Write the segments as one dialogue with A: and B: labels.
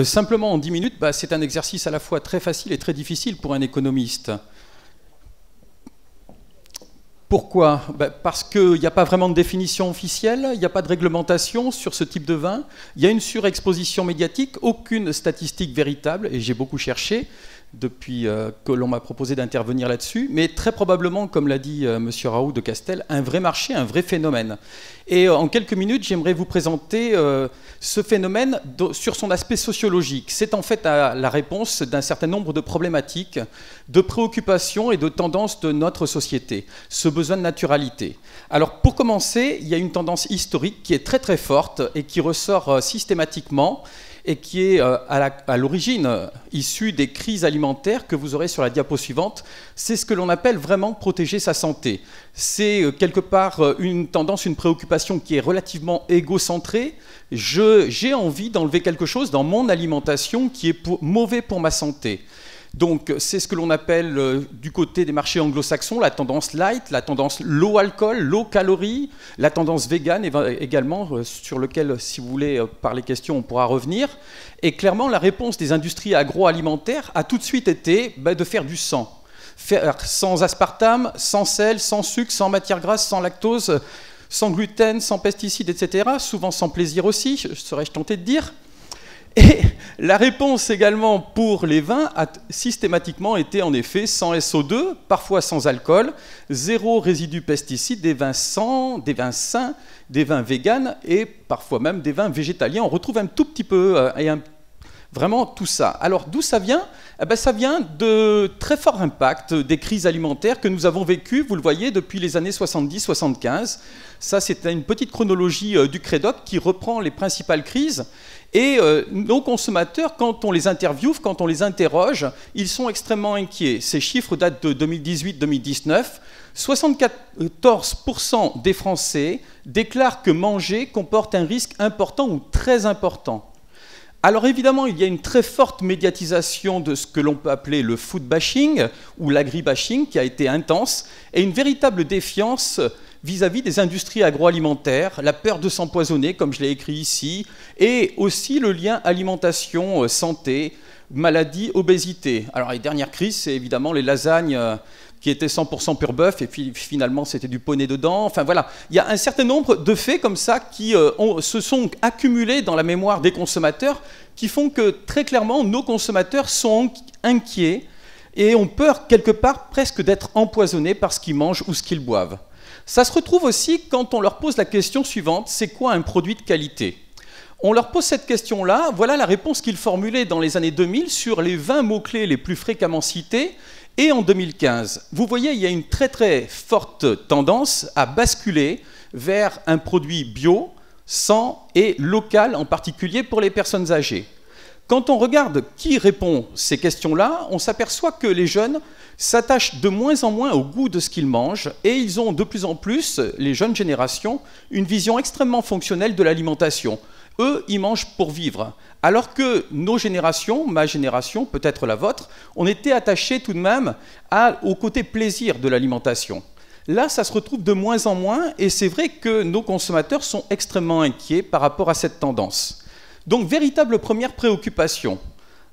A: Simplement en 10 minutes, c'est un exercice à la fois très facile et très difficile pour un économiste. Pourquoi? Parce qu'il n'y a pas vraiment de définition officielle, il n'y a pas de réglementation sur ce type de vin, il y a une surexposition médiatique, aucune statistique véritable, et j'ai beaucoup cherché depuis que l'on m'a proposé d'intervenir là-dessus, mais très probablement, comme l'a dit M. Raoult de Castel, un vrai marché, un vrai phénomène. Et en quelques minutes, j'aimerais vous présenter ce phénomène sur son aspect sociologique. C'est en fait la réponse d'un certain nombre de problématiques, de préoccupations et de tendances de notre société, ce besoin de naturalité. Alors pour commencer, il y a une tendance historique qui est très très forte et qui ressort systématiquement et qui est à l'origine issue des crises alimentaires que vous aurez sur la diapo suivante. C'est ce que l'on appelle vraiment protéger sa santé. C'est quelque part une tendance, une préoccupation qui est relativement égocentrée. J'ai envie d'enlever quelque chose dans mon alimentation qui est mauvais pour ma santé. Donc c'est ce que l'on appelle du côté des marchés anglo-saxons la tendance light, la tendance low alcool, low calories, la tendance vegan également, sur lequel, si vous voulez, par les questions, on pourra revenir. Et clairement, la réponse des industries agroalimentaires a tout de suite été de faire du sans. Faire sans aspartame, sans sel, sans sucre, sans matière grasse, sans lactose, sans gluten, sans pesticides, etc. Souvent sans plaisir aussi, serais-je tenté de dire. Et la réponse également pour les vins a systématiquement été en effet sans SO2, parfois sans alcool, zéro résidu pesticides, des vins sans, des vins sains, des vins véganes et parfois même des vins végétaliens. On retrouve un tout petit peu vraiment tout ça. Alors d'où ça vient? Ça vient de très fort impact des crises alimentaires que nous avons vécues, vous le voyez, depuis les années 70-75. Ça, c'est une petite chronologie du Crédoc qui reprend les principales crises. Et nos consommateurs, quand on les interviewe, quand on les interroge, ils sont extrêmement inquiets. Ces chiffres datent de 2018-2019. 74% des Français déclarent que manger comporte un risque important ou très important. Alors évidemment, il y a une très forte médiatisation de ce que l'on peut appeler le food bashing ou l'agri-bashing qui a été intense et une véritable défiance vis-à-vis des industries agroalimentaires, la peur de s'empoisonner, comme je l'ai écrit ici, et aussi le lien alimentation-santé, maladie, obésité. Alors les dernières crises, c'est évidemment les lasagnes qui étaient 100% pur bœuf, et puis finalement c'était du poney dedans. Enfin voilà, il y a un certain nombre de faits comme ça qui se sont accumulés dans la mémoire des consommateurs, qui font que très clairement nos consommateurs sont inquiets et ont peur quelque part presque d'être empoisonnés par ce qu'ils mangent ou ce qu'ils boivent. Ça se retrouve aussi quand on leur pose la question suivante, c'est quoi un produit de qualité? On leur pose cette question-là, voilà la réponse qu'ils formulaient dans les années 2000 sur les 20 mots-clés les plus fréquemment cités, et en 2015. Vous voyez, il y a une très très forte tendance à basculer vers un produit bio, sans et local, en particulier pour les personnes âgées. Quand on regarde qui répond ces questions-là, on s'aperçoit que les jeunes s'attachent de moins en moins au goût de ce qu'ils mangent et ils ont de plus en plus, les jeunes générations, une vision extrêmement fonctionnelle de l'alimentation. Eux, ils mangent pour vivre. Alors que nos générations, ma génération, peut-être la vôtre, on était attachés tout de même au côté plaisir de l'alimentation. Là, ça se retrouve de moins en moins et c'est vrai que nos consommateurs sont extrêmement inquiets par rapport à cette tendance. Donc, véritable première préoccupation.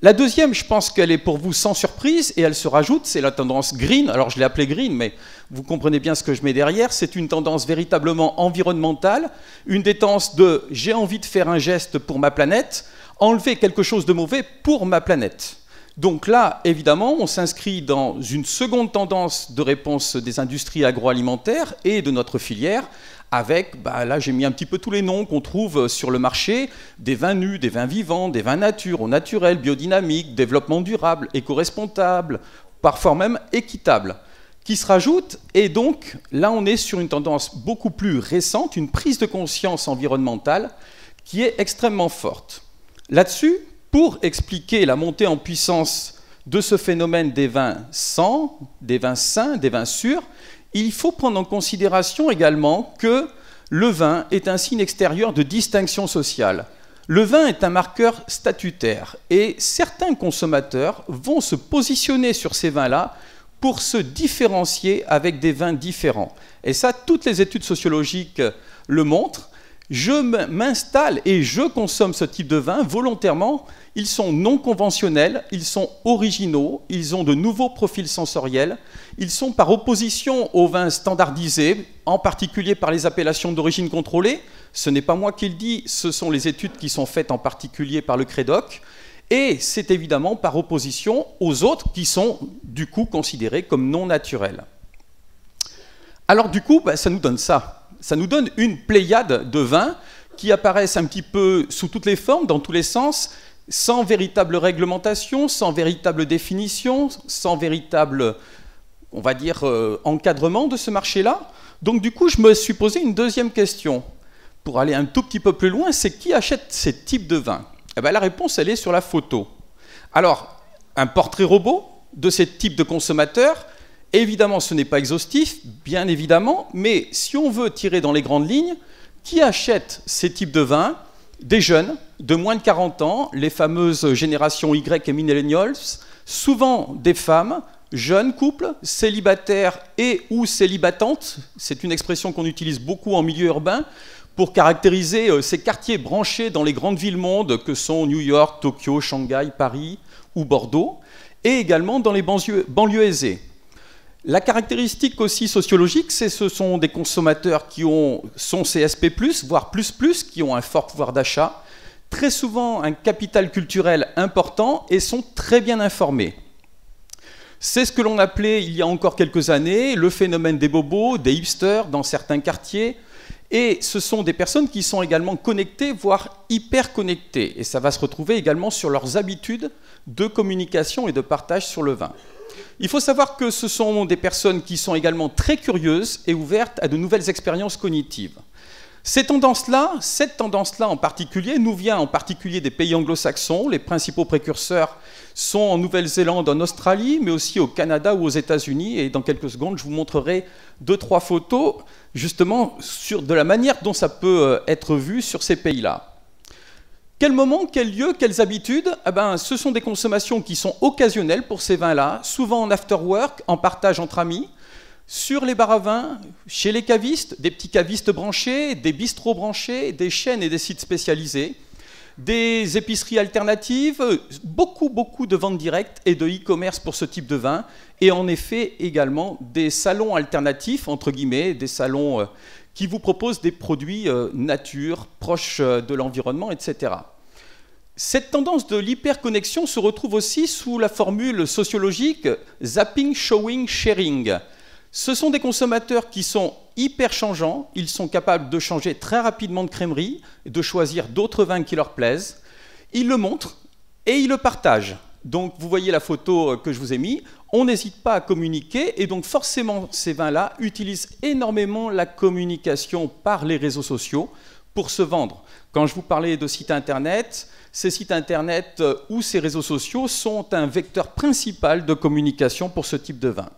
A: La deuxième, je pense qu'elle est pour vous sans surprise, et elle se rajoute, c'est la tendance green. Alors je l'ai appelée green, mais vous comprenez bien ce que je mets derrière. C'est une tendance véritablement environnementale, une tendance de « j'ai envie de faire un geste pour ma planète », enlever quelque chose de mauvais pour ma planète. Donc là, évidemment, on s'inscrit dans une seconde tendance de réponse des industries agroalimentaires et de notre filière, avec, là j'ai mis un petit peu tous les noms qu'on trouve sur le marché, des vins nus, des vins vivants, des vins nature, au naturel, biodynamique, développement durable, éco-responsable, parfois même équitable, qui se rajoutent. Et donc là on est sur une tendance beaucoup plus récente, une prise de conscience environnementale qui est extrêmement forte. Là-dessus, pour expliquer la montée en puissance de ce phénomène des vins sans, des vins sains, des vins sûrs, il faut prendre en considération également que le vin est un signe extérieur de distinction sociale. Le vin est un marqueur statutaire et certains consommateurs vont se positionner sur ces vins-là pour se différencier avec des vins différents. Et ça, toutes les études sociologiques le montrent. Je m'installe et je consomme ce type de vin volontairement. Ils sont non conventionnels, ils sont originaux, ils ont de nouveaux profils sensoriels. Ils sont par opposition aux vins standardisés, en particulier par les appellations d'origine contrôlée. Ce n'est pas moi qui le dis, ce sont les études qui sont faites en particulier par le Crédoc. Et c'est évidemment par opposition aux autres qui sont du coup considérés comme non naturels. Alors du coup, ça nous donne ça. Ça nous donne une pléiade de vins qui apparaissent un petit peu sous toutes les formes, dans tous les sens, sans véritable réglementation, sans véritable définition, sans véritable, on va dire, encadrement de ce marché-là. Donc du coup, je me suis posé une deuxième question. Pour aller un tout petit peu plus loin, c'est qui achète ces types de vins? Eh bien, la réponse, elle est sur la photo. Alors, un portrait robot de ces types de consommateurs. Évidemment, ce n'est pas exhaustif, bien évidemment, mais si on veut tirer dans les grandes lignes, qui achète ces types de vins? Des jeunes de moins de 40 ans, les fameuses générations Y et millennials, souvent des femmes, jeunes couples, célibataires et ou célibatantes, c'est une expression qu'on utilise beaucoup en milieu urbain, pour caractériser ces quartiers branchés dans les grandes villes-mondes que sont New York, Tokyo, Shanghai, Paris ou Bordeaux, et également dans les banlieues aisées. La caractéristique aussi sociologique, c'est que ce sont des consommateurs qui sont CSP+, voire plus+, qui ont un fort pouvoir d'achat, très souvent un capital culturel important et sont très bien informés. C'est ce que l'on appelait il y a encore quelques années le phénomène des bobos, des hipsters dans certains quartiers, et ce sont des personnes qui sont également connectées, voire hyper connectées, et ça va se retrouver également sur leurs habitudes de communication et de partage sur le vin. Il faut savoir que ce sont des personnes qui sont également très curieuses et ouvertes à de nouvelles expériences cognitives. Cette tendance-là en particulier, nous vient en particulier des pays anglo-saxons. Les principaux précurseurs sont en Nouvelle-Zélande, en Australie, mais aussi au Canada ou aux États-Unis. Et dans quelques secondes, je vous montrerai 2-3 photos, justement, de la manière dont ça peut être vu sur ces pays-là. Quel moment, quel lieu, quelles habitudes? Ce sont des consommations qui sont occasionnelles pour ces vins-là, souvent en after-work, en partage entre amis, sur les bars à vin, chez les cavistes, des petits cavistes branchés, des bistrots branchés, des chaînes et des sites spécialisés, des épiceries alternatives, beaucoup de ventes directes et de e-commerce pour ce type de vin, et en effet également des salons alternatifs, entre guillemets, des salons qui vous proposent des produits nature, proches de l'environnement, etc. Cette tendance de l'hyperconnexion se retrouve aussi sous la formule sociologique zapping, showing, sharing. Ce sont des consommateurs qui sont hyper changeants, ils sont capables de changer très rapidement de crèmerie, de choisir d'autres vins qui leur plaisent. Ils le montrent et ils le partagent. Donc vous voyez la photo que je vous ai mise, on n'hésite pas à communiquer et donc forcément ces vins-là utilisent énormément la communication par les réseaux sociaux pour se vendre. Quand je vous parlais de sites internet, ces sites internet ou ces réseaux sociaux sont un vecteur principal de communication pour ce type de vin.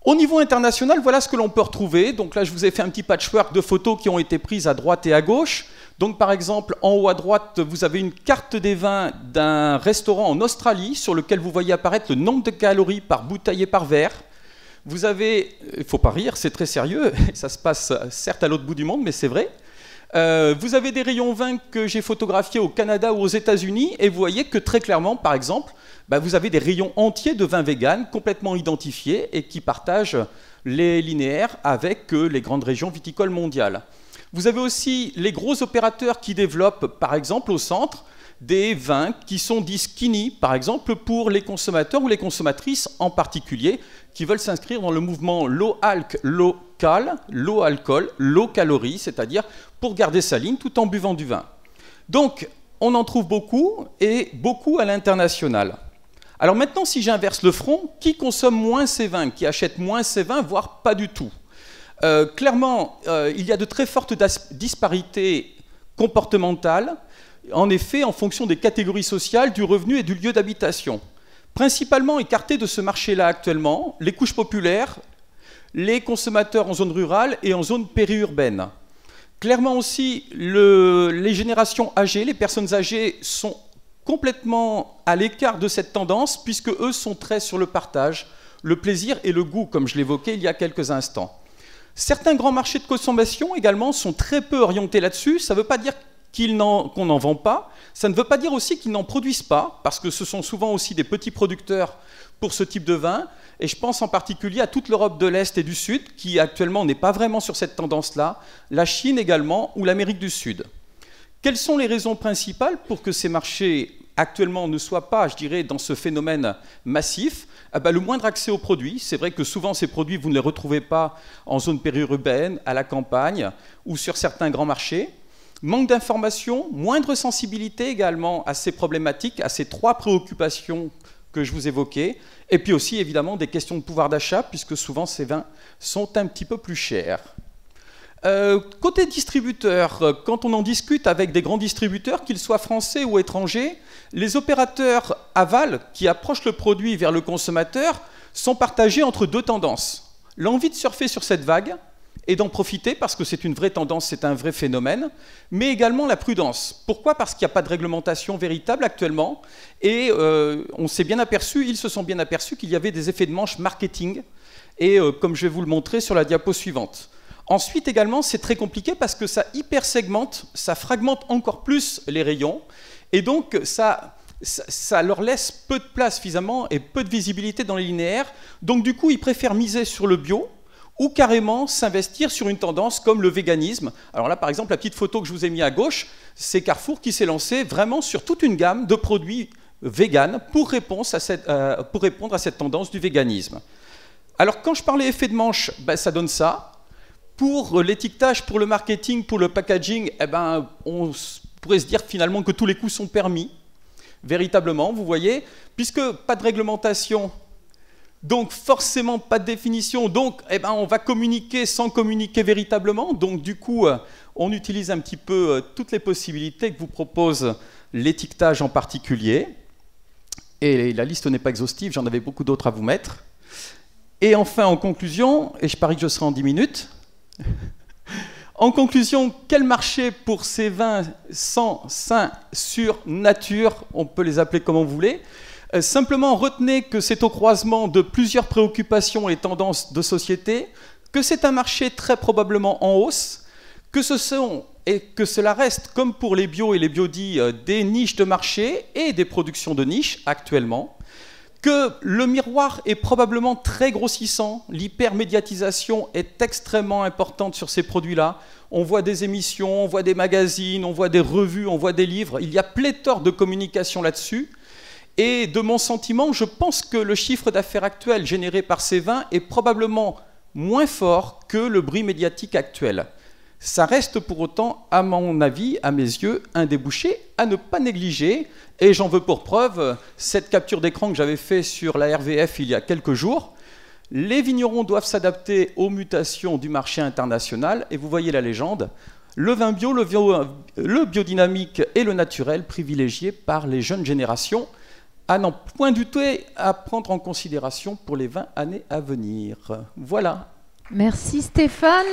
A: Au niveau international, voilà ce que l'on peut retrouver. Donc là, je vous ai fait un petit patchwork de photos qui ont été prises à droite et à gauche. Donc par exemple, en haut à droite, vous avez une carte des vins d'un restaurant en Australie sur lequel vous voyez apparaître le nombre de calories par bouteille et par verre. Vous avez, il ne faut pas rire, c'est très sérieux, ça se passe certes à l'autre bout du monde, mais c'est vrai. Vous avez des rayons vins que j'ai photographiés au Canada ou aux États-Unis et vous voyez que très clairement, par exemple, vous avez des rayons entiers de vins véganes complètement identifiés et qui partagent les linéaires avec les grandes régions viticoles mondiales. Vous avez aussi les gros opérateurs qui développent, par exemple, au centre, des vins qui sont dits skinny, par exemple, pour les consommateurs ou les consommatrices en particulier, qui veulent s'inscrire dans le mouvement low alc, low cal, low alcool, low calories, c'est-à-dire pour garder sa ligne tout en buvant du vin. Donc, on en trouve beaucoup, et beaucoup à l'international. Alors maintenant, si j'inverse le front, qui consomme moins ces vins, qui achète moins ces vins, voire pas du tout? Clairement, il y a de très fortes disparités comportementales, en effet, en fonction des catégories sociales, du revenu et du lieu d'habitation. Principalement écartés de ce marché-là actuellement, les couches populaires, les consommateurs en zone rurale et en zone périurbaine. Clairement aussi, les générations âgées, les personnes âgées sont complètement à l'écart de cette tendance, puisque eux sont très sur le partage, le plaisir et le goût, comme je l'évoquais il y a quelques instants. Certains grands marchés de consommation également sont très peu orientés là-dessus. Ça ne veut pas dire qu'on n'en vend pas. Ça ne veut pas dire aussi qu'ils n'en produisent pas, parce que ce sont souvent aussi des petits producteurs pour ce type de vin. Et je pense en particulier à toute l'Europe de l'Est et du Sud, qui actuellement n'est pas vraiment sur cette tendance-là, la Chine également, ou l'Amérique du Sud. Quelles sont les raisons principales pour que ces marchés actuellement ne soient pas, je dirais, dans ce phénomène massif? Le moindre accès aux produits. C'est vrai que souvent ces produits, vous ne les retrouvez pas en zone périurbaine, à la campagne, ou sur certains grands marchés. Manque d'information, moindre sensibilité également à ces problématiques, à ces trois préoccupations que je vous évoquais, et puis aussi évidemment des questions de pouvoir d'achat, puisque souvent ces vins sont un petit peu plus chers. Côté distributeur, quand on en discute avec des grands distributeurs, qu'ils soient français ou étrangers, les opérateurs aval qui approchent le produit vers le consommateur sont partagés entre deux tendances. L'envie de surfer sur cette vague et d'en profiter parce que c'est une vraie tendance, c'est un vrai phénomène, mais également la prudence. Pourquoi? Parce qu'il n'y a pas de réglementation véritable actuellement et ils se sont bien aperçus qu'il y avait des effets de manche marketing et comme je vais vous le montrer sur la diapo suivante. Ensuite également, c'est très compliqué parce que ça hyper-segmente, ça fragmente encore plus les rayons et donc ça leur laisse peu de place finalement et peu de visibilité dans les linéaires. Donc du coup, ils préfèrent miser sur le bio ou carrément s'investir sur une tendance comme le véganisme. Alors là, par exemple, la petite photo que je vous ai mise à gauche, c'est Carrefour qui s'est lancé vraiment sur toute une gamme de produits véganes pour répondre à cette tendance du véganisme. Alors quand je parlais effet de manche, ça donne ça. Pour l'étiquetage, pour le marketing, pour le packaging, on pourrait se dire finalement que tous les coups sont permis, véritablement, vous voyez, puisque pas de réglementation, donc forcément pas de définition, donc on va communiquer sans communiquer véritablement, donc du coup on utilise un petit peu toutes les possibilités que vous propose l'étiquetage en particulier, et la liste n'est pas exhaustive, j'en avais beaucoup d'autres à vous mettre. Et enfin en conclusion, et je parie que je serai en 10 minutes, en conclusion, quel marché pour ces vins sans, sains, sûrs, nature, on peut les appeler comme on voulait. Simplement retenez que c'est au croisement de plusieurs préoccupations et tendances de société, que c'est un marché très probablement en hausse, que cela reste, comme pour les bio et les biodis, des niches de marché et des productions de niches actuellement, que le miroir est probablement très grossissant, l'hypermédiatisation est extrêmement importante sur ces produits-là. On voit des émissions, on voit des magazines, on voit des revues, on voit des livres, il y a pléthore de communication là-dessus. Et de mon sentiment, je pense que le chiffre d'affaires actuel généré par ces vins est probablement moins fort que le bruit médiatique actuel. Ça reste pour autant, à mon avis, à mes yeux, un débouché à ne pas négliger. Et j'en veux pour preuve cette capture d'écran que j'avais fait sur la RVF il y a quelques jours. Les vignerons doivent s'adapter aux mutations du marché international. Et vous voyez la légende. Le vin bio, le biodynamique et le naturel privilégiés par les jeunes générations, à n'en point douter, à prendre en considération pour les 20 années à venir. Voilà.
B: Merci Stéphane.